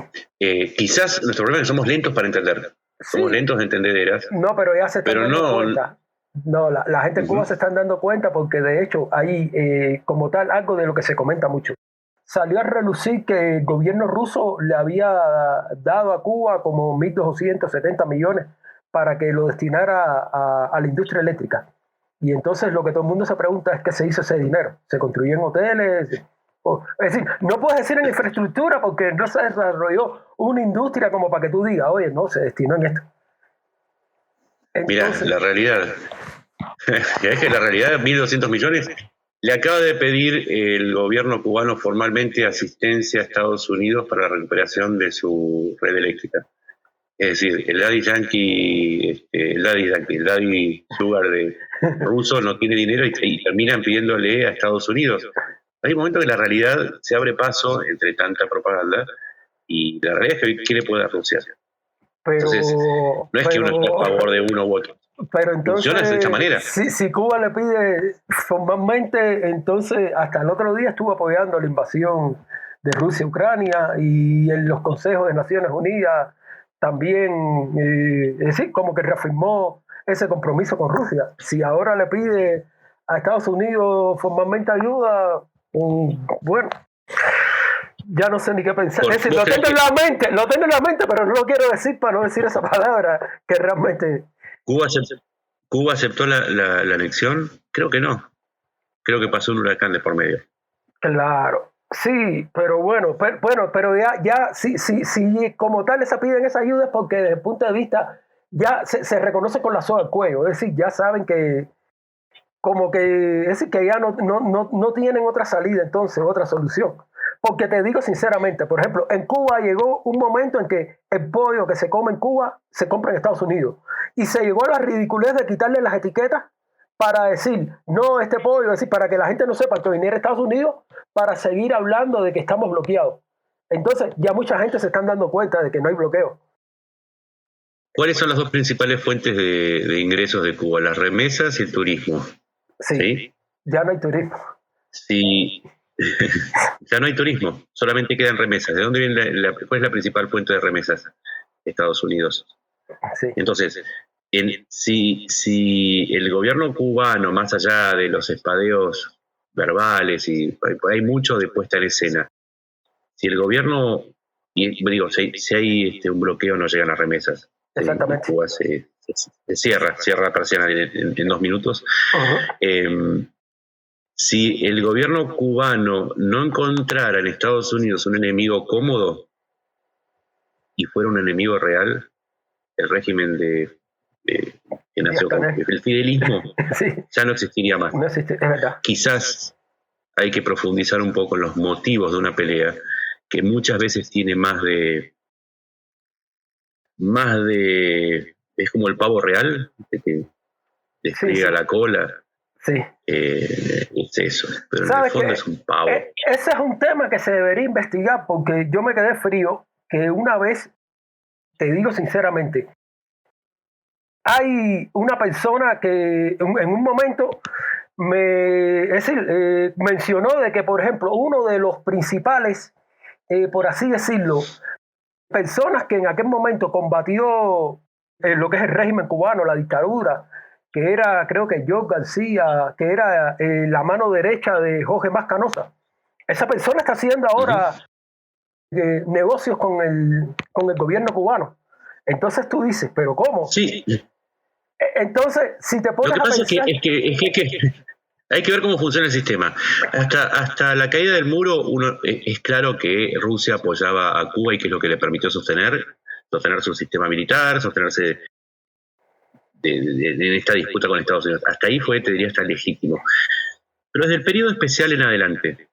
Quizás nuestro problema es que somos lentos para entender. Somos lentos de entendederas. No, pero ya se están dando cuenta. No, la gente en Cuba se están dando cuenta porque de hecho hay como tal algo de lo que se comenta mucho. Salió a relucir que el gobierno ruso le había dado a Cuba como 1.270 millones para que lo destinara a la industria eléctrica. Y entonces lo que todo el mundo se pregunta es qué se hizo ese dinero. ¿Se construyó en hoteles? Es decir, no puedes decir en infraestructura porque no se desarrolló una industria como para que tú digas, oye, no, se destinó en esto. Entonces, mira, la realidad es que la realidad, 1.200 millones, le acaba de pedir el gobierno cubano formalmente asistencia a Estados Unidos para la recuperación de su red eléctrica. Es decir, el Daddy Yankee, el Daddy Sugar de ruso no tiene dinero y terminan pidiéndole a Estados Unidos. Hay un momento que la realidad se abre paso entre tanta propaganda y la realidad es que hoy quiere poder Rusia. Entonces, no es que uno esté a favor de uno u otro. Pero entonces, funciona de esta manera. Si Cuba le pide formalmente, entonces hasta el otro día estuvo apoyando la invasión de Rusia a Ucrania y en los consejos de Naciones Unidas también, es decir, como que reafirmó ese compromiso con Rusia. Si ahora le pide a Estados Unidos formalmente ayuda, bueno, ya no sé ni qué pensar. Es decir, lo tengo en la mente, pero no lo quiero decir para no decir esa palabra que realmente... ¿Cuba aceptó la anexión? Creo que no. Creo que pasó un huracán de por medio. Claro. Sí, pero bueno, pero ya sí, como tal les piden esa ayuda es porque desde el punto de vista ya se reconoce con la soga al cuello, es decir, ya saben que como que es decir, que ya no tienen otra salida, entonces otra solución. Porque te digo sinceramente, por ejemplo, en Cuba llegó un momento en que el pollo que se come en Cuba se compra en Estados Unidos y se llegó a la ridiculez de quitarle las etiquetas para decir, no, este pollo, es decir, para que la gente no sepa que viniera a Estados Unidos para seguir hablando de que estamos bloqueados. Entonces, ya mucha gente se están dando cuenta de que no hay bloqueo. ¿Cuáles son las dos principales fuentes de ingresos de Cuba? Las remesas y el turismo. Sí. Ya no hay turismo. Sí. Ya no hay turismo, solamente quedan remesas. ¿De dónde viene cuál es la principal fuente de remesas? Estados Unidos. Sí. Entonces, si el gobierno cubano, más allá de los espadeos verbales, y hay mucho de puesta en escena, si el gobierno, y digo, si hay un bloqueo, no llegan las remesas. Exactamente. Cuba se cierra persiana en 2 minutos. Uh-huh. Si el gobierno cubano no encontrara en Estados Unidos un enemigo cómodo y fuera un enemigo real, el régimen que nació con el fidelismo sí. ya no existiría más. No existe, es verdad. Quizás hay que profundizar un poco en los motivos de una pelea que muchas veces tiene más de es como el pavo real que despliega la cola. Sí. Es eso, pero en el fondo es un pavo. Ese es un tema que se debería investigar porque yo me quedé frío que una vez, te digo sinceramente, hay una persona que en un momento mencionó de que, por ejemplo, uno de los principales, por así decirlo, personas que en aquel momento combatió lo que es el régimen cubano, la dictadura, que era, creo que George García, que era la mano derecha de Jorge Mas Canosa. Esa persona está haciendo ahora negocios con el gobierno cubano. Entonces tú dices, ¿pero cómo? Sí. Entonces, si te pones lo que pasa a pensar... es que Hay que ver cómo funciona el sistema. Hasta la caída del muro, es claro que Rusia apoyaba a Cuba y que es lo que le permitió sostener su sistema militar, sostenerse en esta disputa con Estados Unidos. Hasta ahí fue, te diría, hasta legítimo. Pero desde el periodo especial en adelante,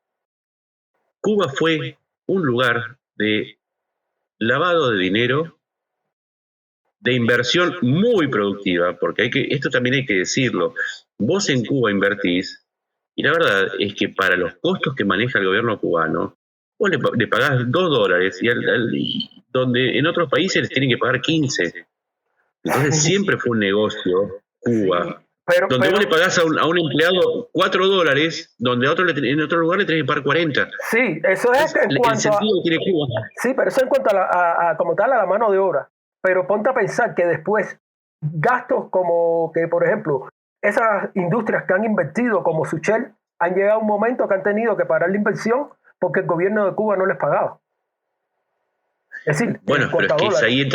Cuba fue un lugar de lavado de dinero, de inversión muy productiva, porque esto también hay que decirlo. Vos en Cuba invertís, y la verdad es que para los costos que maneja el gobierno cubano, vos le pagás $2, donde en otros países les tienen que pagar 15. Entonces siempre fue un negocio Cuba, donde vos le pagás a un empleado $4, donde en otro lugar le tenés que pagar 40. Sí, eso es en cuanto el sentido que tiene Cuba. Sí, pero eso en cuanto como tal a la mano de obra. Pero ponte a pensar que después gastos como que, por ejemplo, esas industrias que han invertido como Suchel han llegado a un momento que han tenido que parar la inversión porque el gobierno de Cuba no les pagaba. Es decir, bueno, pero es que ahí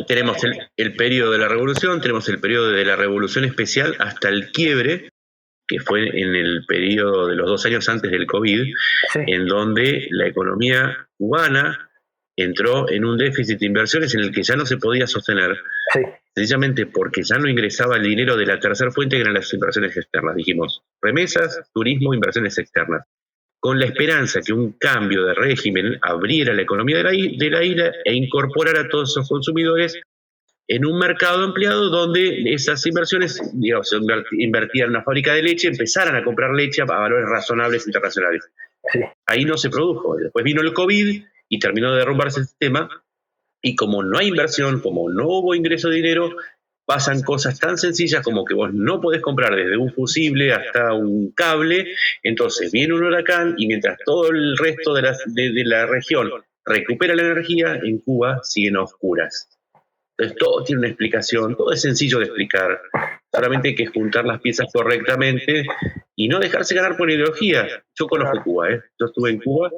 tenemos el periodo de la revolución, tenemos el periodo de la revolución especial hasta el quiebre, que fue en el periodo de los 2 años antes del COVID, sí, en donde la economía cubana entró en un déficit de inversiones en el que ya no se podía sostener, sí, sencillamente porque ya no ingresaba el dinero de la tercera fuente, que eran las inversiones externas. Dijimos, remesas, turismo, inversiones externas, con la esperanza que un cambio de régimen abriera la economía de la isla e incorporara a todos esos consumidores en un mercado ampliado donde esas inversiones, digamos, se invertían en una fábrica de leche, empezaran a comprar leche a valores razonables internacionales. Sí. Ahí no se produjo. Después vino el COVID y terminó de derrumbarse el sistema, y como no hay inversión, como no hubo ingreso de dinero, pasan cosas tan sencillas como que vos no podés comprar desde un fusible hasta un cable. Entonces viene un huracán y mientras todo el resto de la región recupera la energía, en Cuba siguen a oscuras. Entonces todo tiene una explicación, todo es sencillo de explicar, solamente hay que juntar las piezas correctamente y no dejarse ganar por ideología. Yo conozco Cuba, yo estuve en Cuba,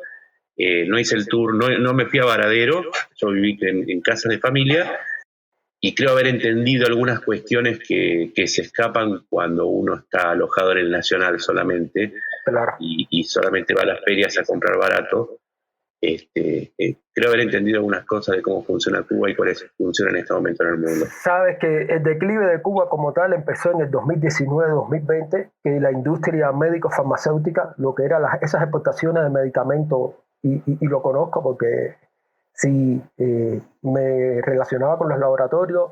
no hice el tour, no me fui a Varadero, yo viví en casas de familia y creo haber entendido algunas cuestiones que se escapan cuando uno está alojado en el Nacional solamente, claro, y solamente va a las ferias a comprar barato. Creo haber entendido algunas cosas de cómo funciona Cuba y cuáles funcionan en este momento en el mundo. Sabes que el declive de Cuba como tal empezó en el 2019-2020, que la industria médico-farmacéutica, lo que eran esas exportaciones de medicamentos, y lo conozco porque sí, me relacionaba con los laboratorios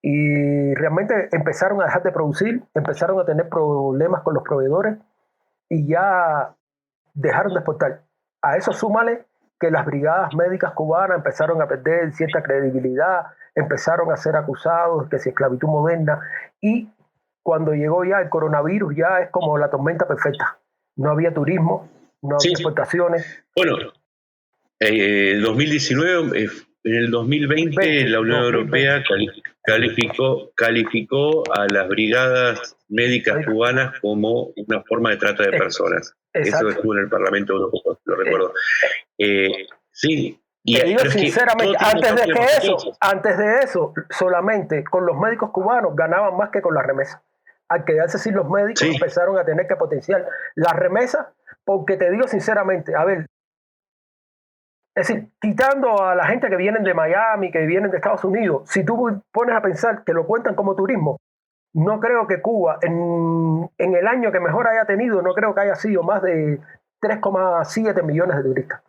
y realmente empezaron a dejar de producir, empezaron a tener problemas con los proveedores y ya dejaron de exportar. A eso súmale que las brigadas médicas cubanas empezaron a perder cierta credibilidad, empezaron a ser acusados que si esclavitud moderna, y cuando llegó ya el coronavirus ya es como la tormenta perfecta. No había turismo, no había exportaciones. Bueno, 2019, en el 2020 la Unión Europea calificó a las brigadas médicas cubanas como una forma de trata de personas. Exacto. Eso estuvo en el Parlamento Europeo, lo recuerdo. Sí. Y te digo sinceramente, antes de eso, solamente con los médicos cubanos ganaban más que con las remesas. Al quedarse sin los médicos, empezaron a tener que potenciar las remesas, porque te digo sinceramente, a ver, es decir, quitando a la gente que vienen de Miami, que vienen de Estados Unidos, si tú pones a pensar que lo cuentan como turismo, no creo que Cuba, en el año que mejor haya tenido, no creo que haya sido más de 3,7 millones de turistas.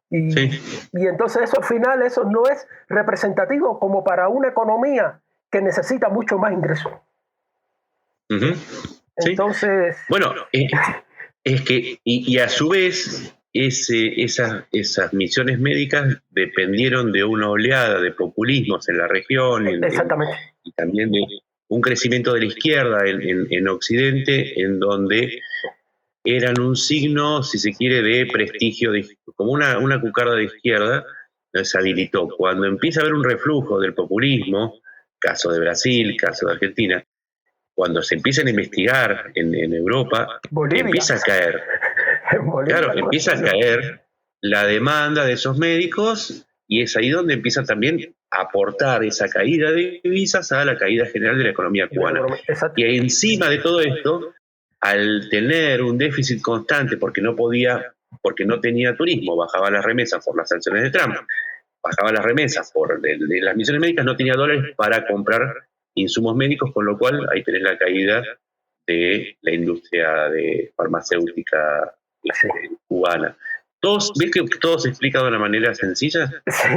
Y entonces eso al final, eso no es representativo como para una economía que necesita mucho más ingresos. Uh-huh. Entonces... Bueno, es que, y a su vez... esas misiones médicas dependieron de una oleada de populismos en la región y también de un crecimiento de la izquierda en Occidente, en donde eran un signo, si se quiere, de prestigio, como una cucarda de izquierda, se habilitó. Cuando empieza a haber un reflujo del populismo, caso de Brasil, caso de Argentina, cuando se empiezan a investigar en Europa, Bolivia, empieza a caer. Claro, empieza a caer la demanda de esos médicos y es ahí donde empieza también a aportar esa caída de divisas a la caída general de la economía cubana. Y encima de todo esto, al tener un déficit constante porque no tenía turismo, bajaba las remesas por las sanciones de Trump, bajaba las remesas por de las misiones médicas, no tenía dólares para comprar insumos médicos, con lo cual ahí tenés la caída de la industria de farmacéutica cubana. ¿Ves que todo se explica de una manera sencilla? Sí.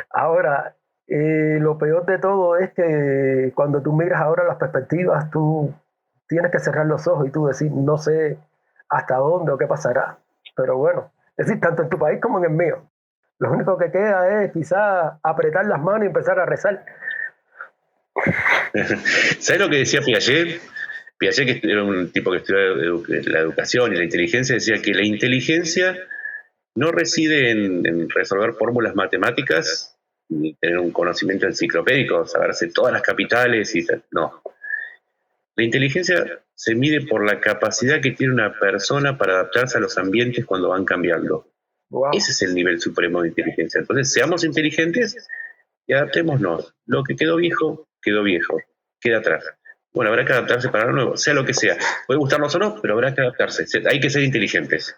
Ahora, lo peor de todo es que cuando tú miras ahora las perspectivas, tú tienes que cerrar los ojos y tú decir, no sé hasta dónde o qué pasará. Pero bueno, es decir, tanto en tu país como en el mío. Lo único que queda es quizás apretar las manos y empezar a rezar. ¿Sabes lo que decía Piaget? Piaget, que era un tipo que estudiaba la educación y la inteligencia, decía que la inteligencia no reside en resolver fórmulas matemáticas ni tener un conocimiento enciclopédico, saberse todas las capitales y tal. No. La inteligencia se mide por la capacidad que tiene una persona para adaptarse a los ambientes cuando van cambiando. Wow. Ese es el nivel supremo de inteligencia. Entonces, seamos inteligentes y adaptémonos. Lo que quedó viejo, queda atrás. Bueno, habrá que adaptarse para lo nuevo, sea lo que sea. Puede gustarnos o no, pero habrá que adaptarse. Hay que ser inteligentes.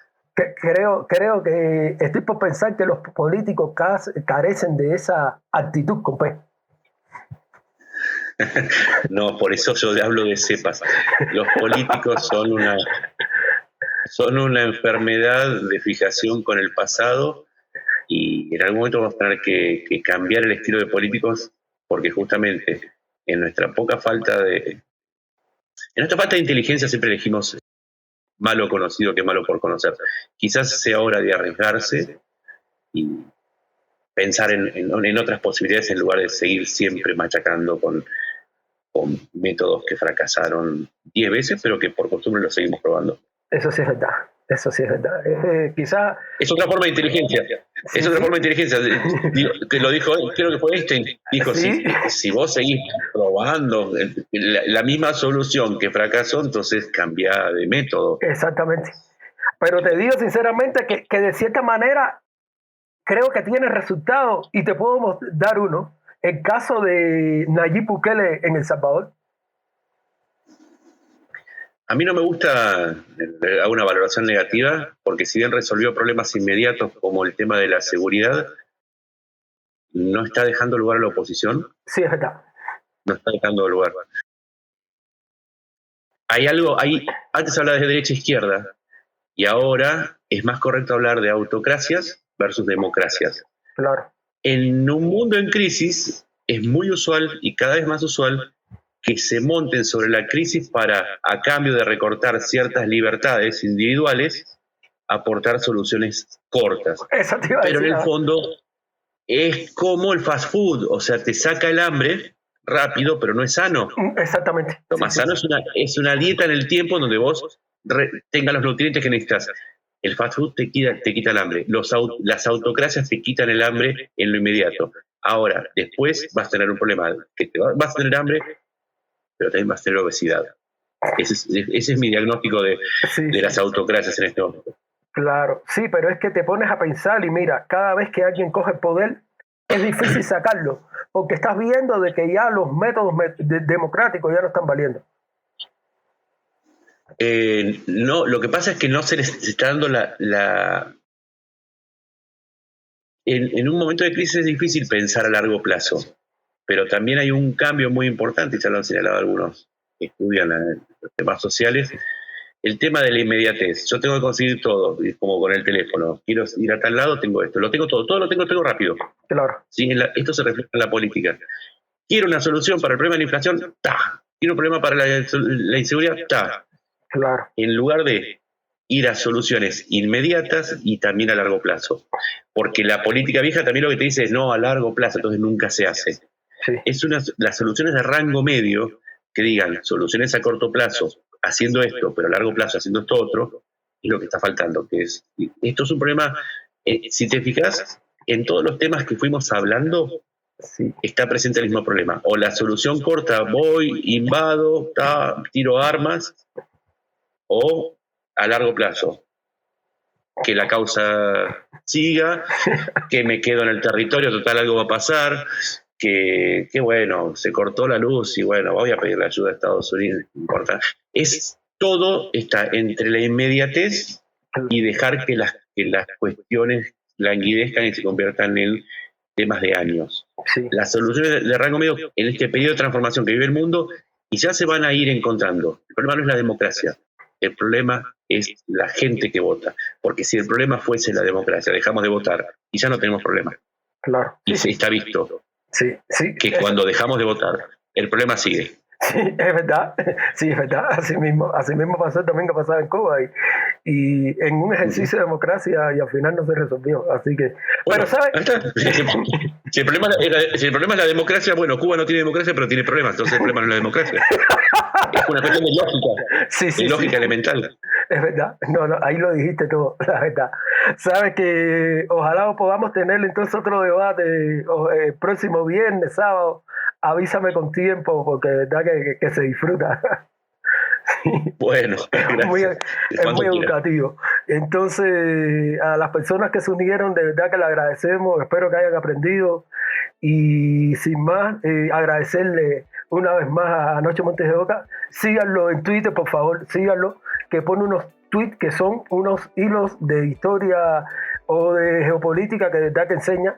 Creo que estoy por pensar que los políticos carecen de esa actitud, compadre. No, por eso yo hablo de cepas. Los políticos son una enfermedad de fijación con el pasado y en algún momento vamos a tener que cambiar el estilo de políticos porque justamente en nuestra falta de inteligencia siempre elegimos malo conocido que malo por conocer. Quizás sea hora de arriesgarse y pensar en otras posibilidades en lugar de seguir siempre machacando con métodos que fracasaron 10 veces, pero que por costumbre los seguimos probando. Eso sí es verdad. Quizá... Es otra forma de inteligencia. Sí, es otra forma de inteligencia. Que lo dijo, creo que fue Einstein. Dijo, ¿sí? si vos seguís probando la misma solución que fracasó, entonces cambia de método. Exactamente. Pero te digo sinceramente que de cierta manera creo que tiene resultado y te puedo dar uno. El caso de Nayib Bukele en El Salvador. A mí no me gusta una valoración negativa, porque si bien resolvió problemas inmediatos como el tema de la seguridad, no está dejando lugar a la oposición. Sí, es verdad. No está dejando lugar. Antes hablaba de derecha e izquierda, y ahora es más correcto hablar de autocracias versus democracias. Claro. En un mundo en crisis es muy usual y cada vez más usual que se monten sobre la crisis para, a cambio de recortar ciertas libertades individuales, aportar soluciones cortas. Pero en el fondo es como el fast food, o sea, te saca el hambre rápido, pero no es sano. Exactamente. Lo más sano es una dieta en el tiempo donde vos tengas los nutrientes que necesitas. El fast food te quita el hambre. Las autocracias te quitan el hambre en lo inmediato. Ahora, después vas a tener un problema, que vas a tener hambre, pero también vas a tener obesidad. Ese es mi diagnóstico de las autocracias en este momento. Claro, sí, pero es que te pones a pensar y mira, cada vez que alguien coge el poder, es difícil sacarlo, porque estás viendo de que ya los métodos democráticos ya no están valiendo. No, lo que pasa es que no se les está dando en un momento de crisis es difícil pensar a largo plazo, pero también hay un cambio muy importante, y ya lo han señalado algunos que estudian los temas sociales, el tema de la inmediatez. Yo tengo que conseguir todo, como con el teléfono. Quiero ir a tal lado, tengo esto. Lo tengo todo lo tengo rápido. Claro. ¿Sí? Esto se refleja en la política. Quiero una solución para el problema de la inflación, ¡ta! Quiero un problema para la inseguridad, ¡ta! Claro. En lugar de ir a soluciones inmediatas y también a largo plazo. Porque la política vieja también lo que te dice es no a largo plazo, entonces nunca se hace. Sí. Las soluciones de rango medio que digan soluciones a corto plazo haciendo esto, pero a largo plazo haciendo esto otro, es lo que está faltando. Esto es un problema, si te fijas, en todos los temas que fuimos hablando, está presente el mismo problema. O la solución corta, voy, invado, tiro armas, o a largo plazo, que la causa siga, que me quedo en el territorio, total algo va a pasar, que bueno, se cortó la luz y bueno, voy a pedir la ayuda a Estados Unidos, no importa. todo está entre la inmediatez y dejar que las cuestiones languidezcan y se conviertan en temas de años. Sí. Las soluciones de rango medio en este periodo de transformación que vive el mundo y ya se van a ir encontrando. El problema no es la democracia, el problema es la gente que vota. Porque si el problema fuese la democracia, dejamos de votar y ya no tenemos problema. Claro. Y se está visto que cuando dejamos de votar, el problema sigue. Sí, es verdad, así mismo pasó también que pasaba en Cuba y en un ejercicio de democracia y al final no se resolvió, así que... Bueno, pero ¿sabes? Si el problema es la democracia, bueno, Cuba no tiene democracia pero tiene problemas, entonces el problema no es la democracia. Es una cuestión de lógica, de lógica elemental. Es verdad, no, ahí lo dijiste todo, la verdad. Sabes que ojalá podamos tener entonces otro debate el próximo viernes, sábado. Avísame con tiempo porque de verdad que se disfruta. Bueno, gracias. Es muy educativo. Entonces, a las personas que se unieron, de verdad que le agradecemos, espero que hayan aprendido y sin más, agradecerle una vez más a Nacho Montes de Oca. Síganlo en Twitter, por favor, síganlo, que pone unos tweets que son unos hilos de historia o de geopolítica que de verdad que enseña.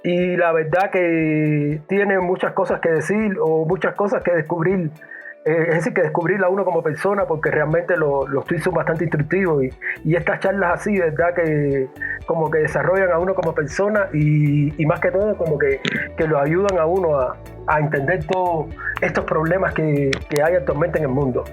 Y la verdad que tiene muchas cosas que decir o muchas cosas que descubrir, es decir, que descubrirla a uno como persona, porque realmente los tweets son bastante instructivos y estas charlas así, verdad que como que desarrollan a uno como persona y más que todo como que lo ayudan a uno a entender todos estos problemas que hay actualmente en el mundo.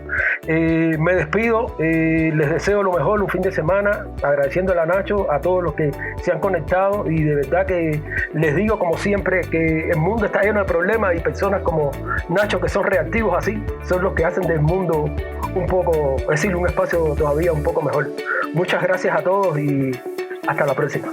Me despido, les deseo lo mejor, un fin de semana, agradeciéndole a Nacho, a todos los que se han conectado y de verdad que les digo como siempre que el mundo está lleno de problemas y personas como Nacho que son reactivos así, son los que hacen del mundo un poco, es decir, un espacio todavía un poco mejor. Muchas gracias a todos y hasta la próxima.